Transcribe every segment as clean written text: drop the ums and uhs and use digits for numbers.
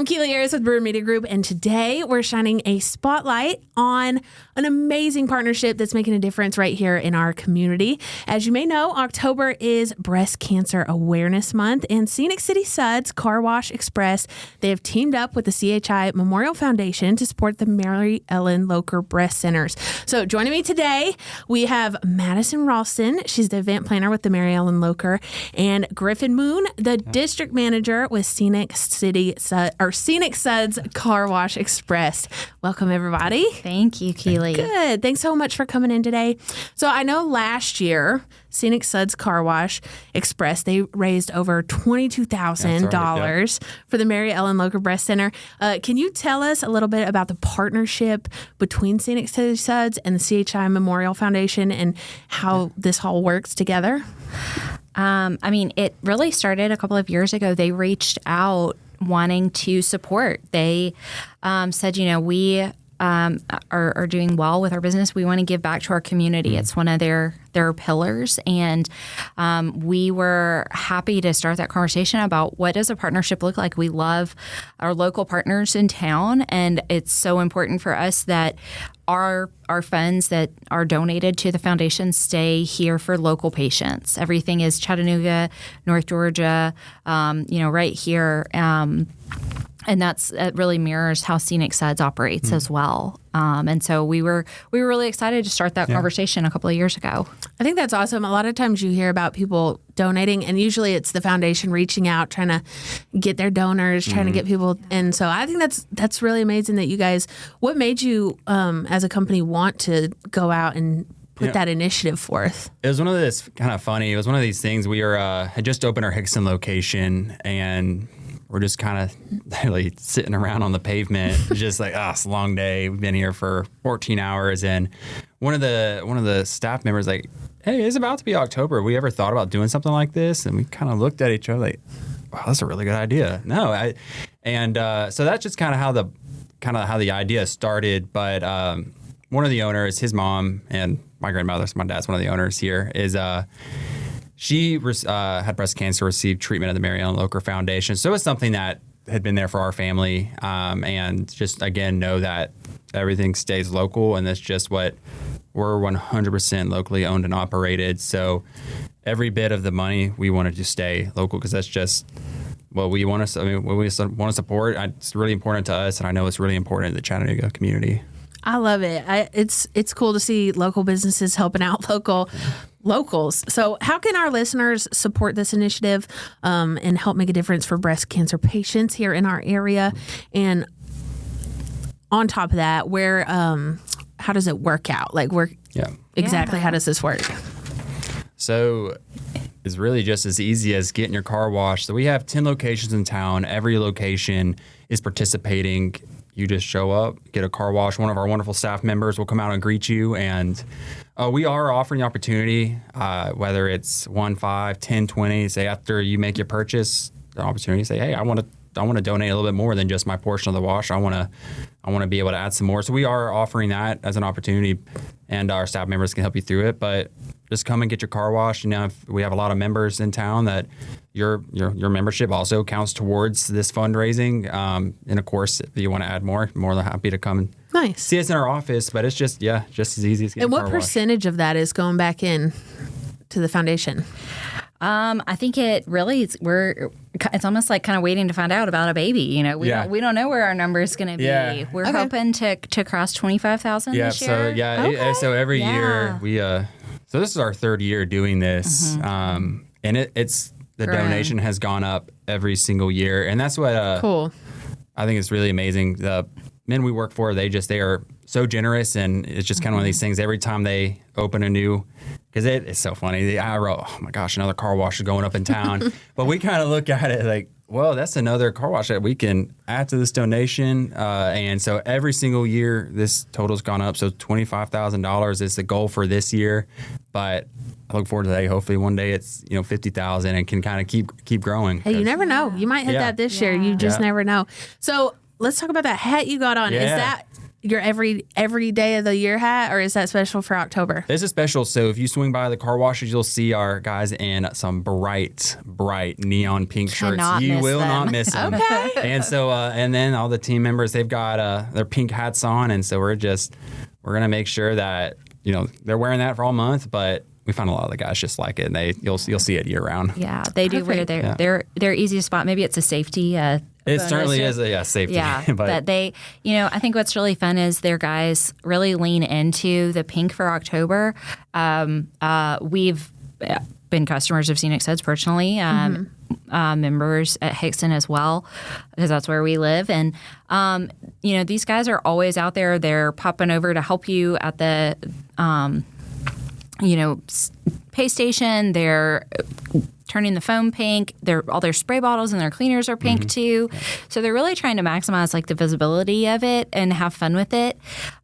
Keely Arris with Brewer Media Group, and today we're shining a spotlight on an amazing partnership that's making a difference right here in our community. As you may know, October is Breast Cancer Awareness Month, and Scenic Suds Car Wash Express, they have teamed up with the CHI Memorial Foundation to support the Mary Ellen Locher Breast Centers. So joining me today, we have Madison Ralston. She's the event planner with the Mary Ellen Locher, and Griffin Moon, the district manager with Scenic Suds Car Wash Express. Welcome, everybody. Thank you, Keely. Good. Thanks so much for coming in today. So I know last year, Scenic Suds Car Wash Express, they raised over $22,000 for the Mary Ellen Locher Breast Center. Can you tell us a little bit about the partnership between Scenic Suds and the CHI Memorial Foundation and how this all works together? It really started a couple of years ago. They reached out wanting to support. They said, we are doing well with our business. We want to give back to our community. It's one of their pillars. And we were happy to start that conversation about what does a partnership look like. We love our local partners in town, and it's so important for us that our funds that are donated to the foundation stay here for local patients. Everything is Chattanooga, North Georgia, right here. And it really mirrors how Scenic Suds operates as well. And so we were really excited to start that conversation a couple of years ago. I think that's awesome. A lot of times you hear about people donating, and usually it's the foundation reaching out, trying to get their donors, trying to get people. And so I think that's really amazing that you guys, what made you as a company want to go out and put that initiative forth? It was one of this kind of funny. It was one of these things. We had just opened our Hickson location, and we're just kind of literally sitting around on the pavement, just like, it's a long day. We've been here for 14 hours. And one of the staff members like, hey, it's about to be October. Have we ever thought about doing something like this? And we kind of looked at each other like, wow, that's a really good idea. So that's just kind of how the idea started. But one of the owners, his mom, and my grandmother, so my dad's one of the owners here, is she had breast cancer, received treatment at the Mary Ellen Locher Foundation. So it's something that had been there for our family, and just, again, know that everything stays local, and that's just what we're 100% locally owned and operated. So every bit of the money, we wanted to stay local because that's just what we want to. What we want to support. It's really important to us, and I know it's really important to the Chattanooga community. I love it. It's cool to see local businesses helping out locals. So how can our listeners support this initiative and help make a difference for breast cancer patients here in our area? And on top of that, how does it work out? Like, how does this work? So it's really just as easy as getting your car washed. So we have 10 locations in town. Every location is participating. You just show up, get a car wash. One of our wonderful staff members will come out and greet you. And we are offering the opportunity, whether it's 1, 5, 10, 20, say after you make your purchase, the opportunity to say, hey, I want to donate a little bit more than just my portion of the wash. I want to be able to add some more. So we are offering that as an opportunity, and our staff members can help you through it. But just come and get your car washed. If we have a lot of members in town, that your membership also counts towards this fundraising. And of course, if you want to add more than happy to come and see us in our office. But it's just as easy as getting And a car what percentage of that is going back in to the foundation? I think it really it's almost like kind of waiting to find out about a baby. We don't know where our number is going to be. Yeah. We're hoping to cross 25,000 this year. So every year we so this is our third year doing this, and it's the donation has gone up every single year, and that's what cool. I think it's really amazing. The men we work for, they are so generous, and it's just kind of one of these things. Every time they open a new, because it's so funny. I wrote, oh my gosh, another car wash is going up in town, but we kind of look at it like, well, that's another car wash that we can add to this donation. And so every single year, this total's gone up. So $25,000 is the goal for this year. But I look forward to that. Hopefully one day it's, $50,000 and can kind of keep growing. Hey, you never know. You might hit that this year. You just never know. So let's talk about that hat you got on. Is that your every day of the year hat, or is that special for October? This is special. So if you swing by the car washes, you'll see our guys in some bright neon pink shirts. You will not miss them. Okay. And so, and then all the team members, they've got their pink hats on. And so we're going to make sure that, they're wearing that for all month, but we find a lot of the guys just like it, and you'll see it year round. Yeah, they do wear their easy spot. Maybe it's a safety. It certainly is a safety. Yeah, but they, I think what's really fun is their guys really lean into the pink for October. We've been customers of Scenic Suds personally, members at Hickson as well, because that's where we live. And, these guys are always out there. They're popping over to help you at the, pay station. They're turning the foam pink. All their spray bottles and their cleaners are pink too. So they're really trying to maximize the visibility of it and have fun with it.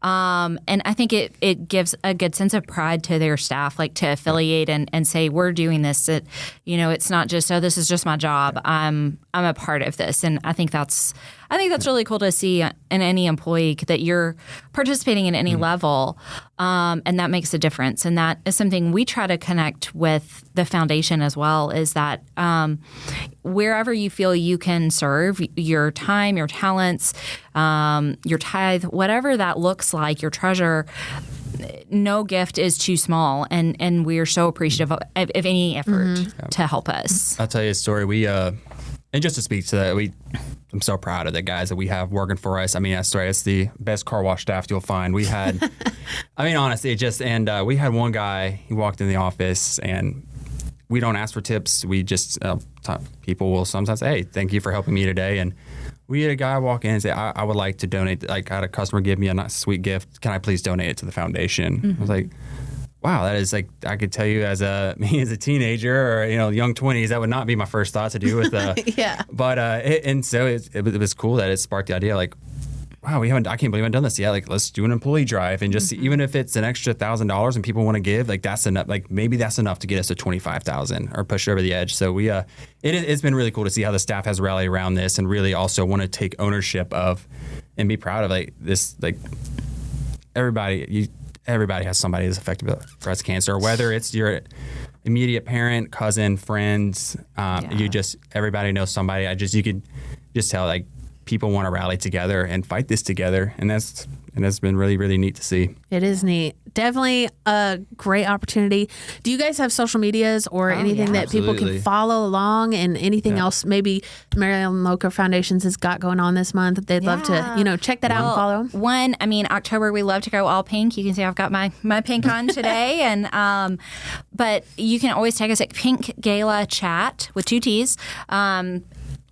And I think it gives a good sense of pride to their staff, to affiliate and say, we're doing this. That, it's not just, this is just my job. I'm a part of this. And I think that's really cool to see in any employee that you're participating in any level. And that makes a difference. And that is something we try to connect with the foundation as well, is that wherever you feel you can serve your time, your talents, your tithe, whatever that looks like, your treasure, no gift is too small. And we are so appreciative of any effort to help us. I'll tell you a story. We, and just to speak to that, I'm so proud of the guys that we have working for us. I mean, it's the best car wash staff you'll find. We had, honestly, we had one guy, he walked in the office, and we don't ask for tips. We just, people will sometimes say, hey, thank you for helping me today. And we had a guy walk in and say, I would like to donate. I had a customer give me a nice sweet gift. Can I please donate it to the foundation? I was like, wow, that is I could tell you as a teenager or, young 20s, that would not be my first thought to do with, yeah. But, so it was cool that it sparked the idea, wow, I can't believe I haven't done this yet. Let's do an employee drive and just see, even if it's an extra $1,000 and people want to give, that's enough. Maybe that's enough to get us to 25,000 or push over the edge. So it's been really cool to see how the staff has rallied around this and really also want to take ownership of and be proud of this. Everybody has somebody that's affected by breast cancer, whether it's your immediate parent, cousin, friends. Everybody knows somebody. You could just tell people want to rally together and fight this together, and that's been really, really neat to see. It is neat. Definitely a great opportunity. Do you guys have social medias or anything that people can follow along, and anything else maybe Mary Ellen Locher Foundations has got going on this month? They'd love to, check that out and follow them. One, October, we love to go all pink. You can see I've got my pink on today. And but you can always tag us at Pink Gala Chat with 2 T's.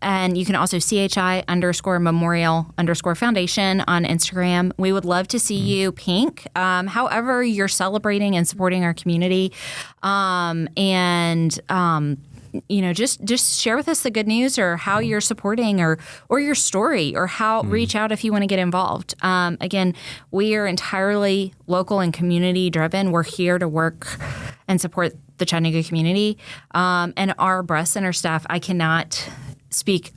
And you can also CHI_memorial_foundation on Instagram. We would love to see you pink. However, you're celebrating and supporting our community. Just share with us the good news or how you're supporting or your story or how reach out if you want to get involved. Again, we are entirely local and community driven. We're here to work and support the Chattanooga community. And our breast center staff, I cannot speak.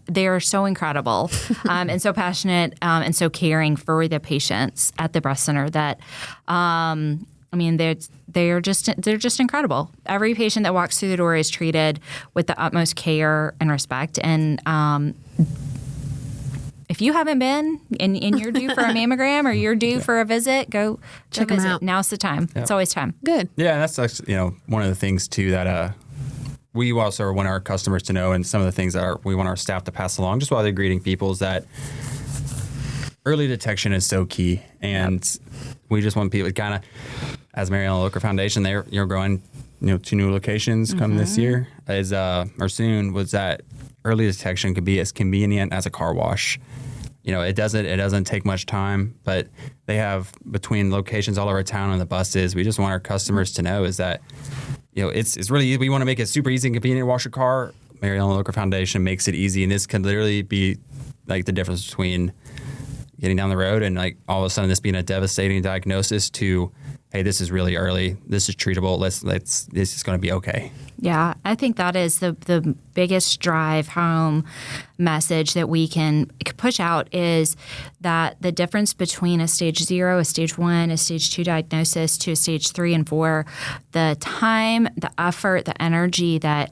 They are so incredible and so passionate and so caring for the patients at the breast center that they're just incredible. Every patient that walks through the door is treated with the utmost care and respect. And if you haven't been and you're due for a mammogram or you're due for a visit, go check them out. Now's the time. It's always time. Good. Yeah, that's one of the things too that we also want our customers to know, and some of the things that we want our staff to pass along just while they're greeting people, is that early detection is so key. And we just want people to kind of, as Mary Ellen Locher Foundation, you're growing, 2 new locations come this year, or soon, was that early detection could be as convenient as a car wash. It doesn't take much time, but they have between locations all over town on the buses. We just want our customers to know is that, it's really, we want to make it super easy and convenient to wash your car. Mary Ellen Locher Foundation makes it easy, and this can literally be the difference between getting down the road and all of a sudden this being a devastating diagnosis to hey, this is really early. This is treatable. This is going to be okay. Yeah, I think that is the biggest drive home message that we can push out is that the difference between a stage 0, a stage 1, a stage 2 diagnosis to a stage 3 and 4, the time, the effort, the energy that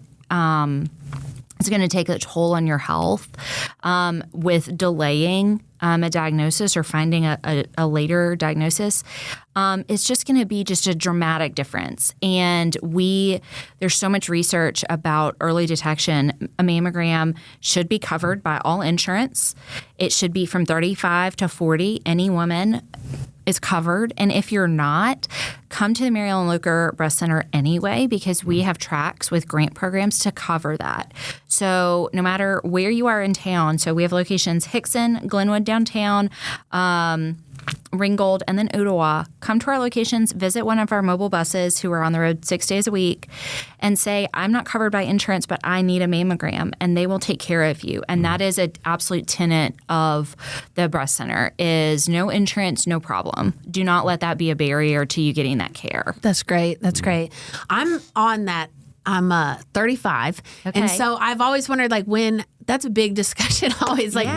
it's going to take a toll on your health with delaying a diagnosis or finding a later diagnosis. It's just going to be just a dramatic difference. And there's so much research about early detection. A mammogram should be covered by all insurance. It should be from 35 to 40. Any woman is covered. And if you're not, come to the Mary Ellen Locher Breast Center anyway, because we have tracks with grant programs to cover that. So no matter where you are in town, so we have locations Hickson, Glenwood downtown, Ringgold, and then Ottawa. Come to our locations, visit one of our mobile buses who are on the road 6 days a week and say, I'm not covered by insurance, but I need a mammogram, and they will take care of you. And that is an absolute tenet of the breast center is no insurance, no problem. Do not let that be a barrier to you getting that care. That's great. That's great. I'm on that. I'm 35. Okay. And so I've always wondered, like, when that's a big discussion always, like,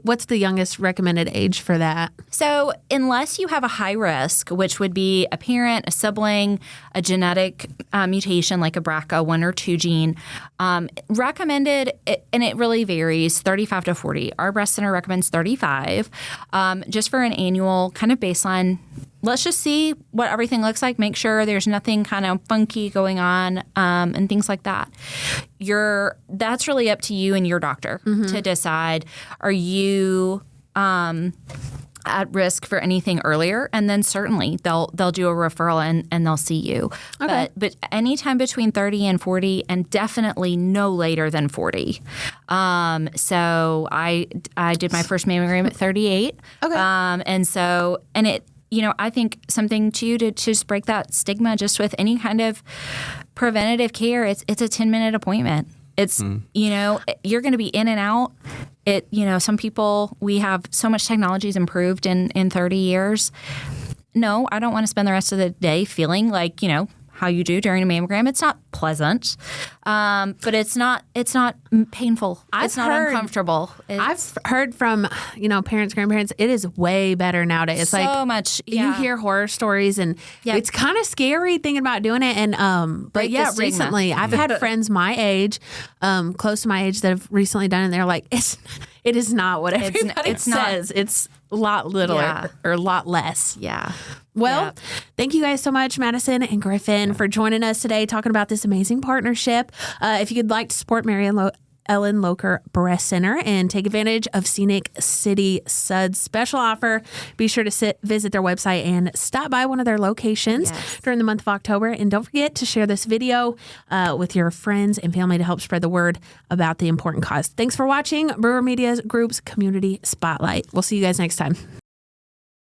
what's the youngest recommended age for that? So unless you have a high risk, which would be a parent, a sibling, a genetic mutation like a BRCA1 or 2 gene, recommended, and it really varies, 35 to 40. Our breast center recommends 35 just for an annual kind of baseline. Let's just see what everything looks like. Make sure there's nothing kind of funky going on and things like that. That's really up to you and your doctor to decide. Are you at risk for anything earlier? And then certainly they'll do a referral and they'll see you. Okay. But anytime between 30 and 40, and definitely no later than 40. So I did my first mammogram at 38. Okay. And it. I think something too to just break that stigma just with any kind of preventative care. It's a 10-minute appointment. It's, you're going to be in and out. Some people, we have so much technology's improved in 30 years. No, I don't want to spend the rest of the day feeling like, how you do during a mammogram. It's not pleasant, but it's not painful. It's not uncomfortable. I've heard from, parents, grandparents, it is way better nowadays. It's so much. Yeah. You hear horror stories and it's kind of scary thinking about doing it. And, recently I've had friends my age, close to my age that have recently done it. And they're like, it is not what everybody says. It's a lot littler or a lot less. Yeah. Well, thank you guys so much, Madison and Griffin, for joining us today, talking about this amazing partnership. If you'd like to support Mary Ellen Locher Breast Center and take advantage of Scenic Suds special offer, be sure to visit their website and stop by one of their locations during the month of October. And don't forget to share this video with your friends and family to help spread the word about the important cause. Thanks for watching Brewer Media Group's Community Spotlight. We'll see you guys next time.